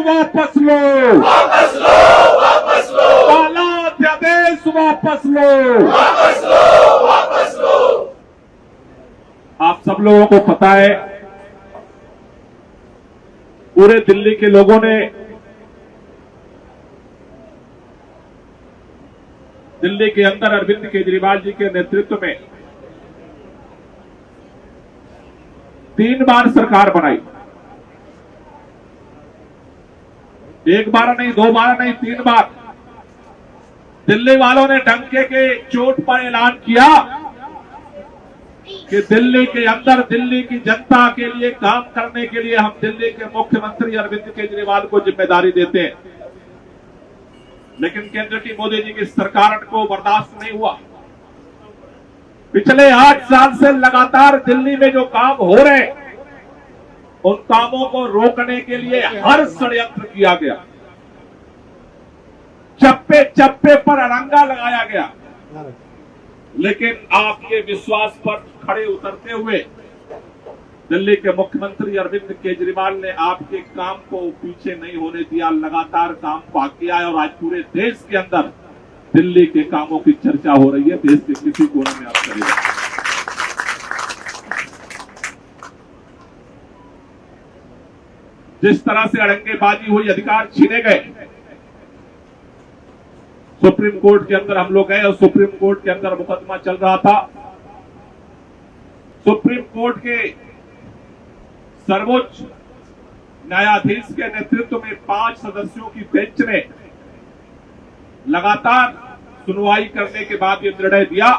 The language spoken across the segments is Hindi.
वापस लो, वापस लो, वापस लो, काला अध्यादेश वापस लो, वापस लो, वापस लो। आप सब लोगों को पता है, पूरे दिल्ली के लोगों ने दिल्ली के अंदर अरविंद केजरीवाल जी के नेतृत्व में 3 बार सरकार बनाई। 1 बार नहीं, 2 बार नहीं, 3 बार। दिल्ली वालों ने डंके के चोट पर ऐलान किया कि दिल्ली के अंदर दिल्ली की जनता के लिए काम करने के लिए हम दिल्ली के मुख्यमंत्री अरविंद केजरीवाल को जिम्मेदारी देते हैं। लेकिन केंद्र की मोदी जी की सरकार को बर्दाश्त नहीं हुआ। पिछले 8 साल से लगातार दिल्ली में जो काम हो रहे हैं, उन कामों को रोकने के लिए हर षड्यंत्र किया गया, चप्पे चप्पे पर अड़ंगा लगाया गया। लेकिन आपके विश्वास पर खड़े उतरते हुए दिल्ली के मुख्यमंत्री अरविंद केजरीवाल ने आपके काम को पीछे नहीं होने दिया, लगातार काम किया है। और आज पूरे देश के अंदर दिल्ली के कामों की चर्चा हो रही है, देश के किसी कोने में आप करिए। जिस तरह से अड़ंगेबाजी हुई, अधिकार छीने गए, सुप्रीम कोर्ट के अंदर हम लोग गए और सुप्रीम कोर्ट के अंदर मुकदमा चल रहा था। सुप्रीम कोर्ट के सर्वोच्च न्यायाधीश के नेतृत्व में 5 सदस्यों की बेंच ने लगातार सुनवाई करने के बाद यह निर्णय दिया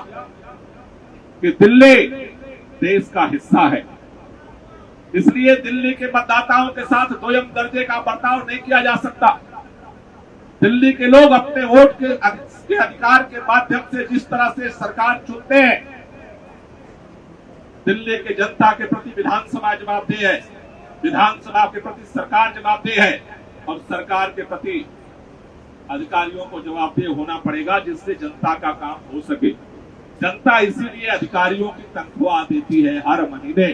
कि दिल्ली देश का हिस्सा है, इसलिए दिल्ली के मतदाताओं के साथ दोयम दर्जे का बर्ताव नहीं किया जा सकता। दिल्ली के लोग अपने वोट के अधिकार के माध्यम से जिस तरह से सरकार चुनते हैं, दिल्ली के जनता के प्रति विधानसभा जवाबदेह है, विधानसभा के प्रति सरकार जवाबदेह है, और सरकार के प्रति अधिकारियों को जवाबदेह होना पड़ेगा, जिससे जनता का काम हो सके। जनता इसीलिए अधिकारियों की तनख्वाह देती है हर महीने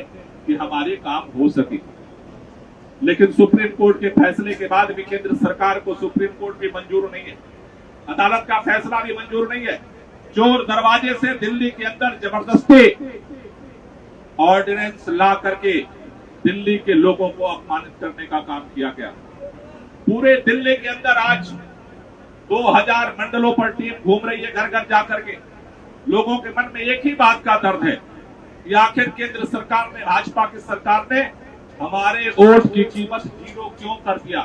कि हमारे काम हो सके। लेकिन सुप्रीम कोर्ट के फैसले के बाद भी केंद्र सरकार को सुप्रीम कोर्ट भी मंजूर नहीं है, अदालत का फैसला भी मंजूर नहीं है। चोर दरवाजे से दिल्ली के अंदर जबरदस्ती ऑर्डिनेंस ला करके दिल्ली के लोगों को अपमानित करने का काम किया गया। पूरे दिल्ली के अंदर आज 2000 मंडलों पर टीम घूम रही है, घर घर जाकर के। लोगों के मन में एक ही बात का दर्द है कि आखिर केंद्र सरकार ने, भाजपा की सरकार ने हमारे वोट की कीमत 0 क्यों कर दिया।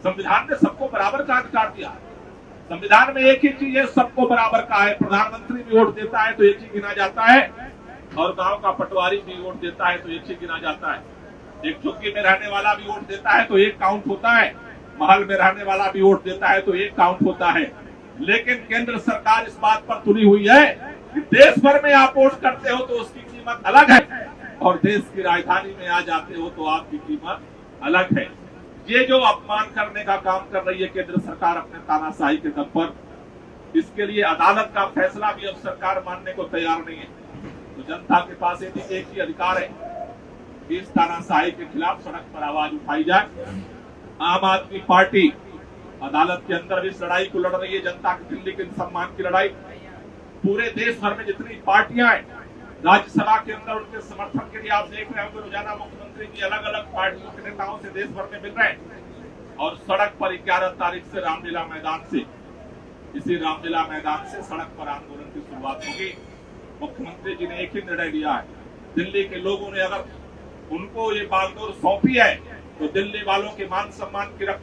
संविधान ने सबको बराबर का अधिकार दिया। संविधान में एक ही चीज है, सबको बराबर का है। प्रधानमंत्री भी वोट देता है तो एक ही गिना जाता है, और गांव का पटवारी भी वोट देता है तो एक ही गिना जाता है। एक झुग्गी में रहने वाला भी वोट देता है तो एक काउंट होता है, महल में रहने वाला भी वोट देता है तो एक काउंट होता है। लेकिन केंद्र सरकार इस बात पर तुली हुई है कि देश भर में आप वोट करते हो तो उसकी कीमत अलग है, और देश की राजधानी में आ जाते हो तो आपकी कीमत अलग है। ये जो अपमान करने का काम कर रही है केंद्र सरकार अपने तानाशाही के दम पर, इसके लिए अदालत का फैसला भी अब सरकार मानने को तैयार नहीं है। तो जनता के पास एक ही अधिकार है कि इस तानाशाही के खिलाफ सड़क पर आवाज उठाई जाए। आम आदमी पार्टी अदालत के अंदर इस लड़ाई को लड़ रही है, जनता के दिल्ली के सम्मान की लड़ाई। पूरे देश भर में जितनी पार्टियां हैं, राज्यसभा के अंदर उनके समर्थन के लिए आप देख रहे होंगे रोजाना मुख्यमंत्री जी अलग अलग पार्टियों के नेताओं से देश भर में मिल रहे हैं। और सड़क पर 11 तारीख से रामलीला मैदान से, इसी रामलीला मैदान से सड़क पर आंदोलन की शुरुआत होगी। मुख्यमंत्री जी ने एक ही निर्णय लिया है, दिल्ली के लोगों ने अगर उनको ये बागडोर सौंपी है तो दिल्ली वालों के मान सम्मान की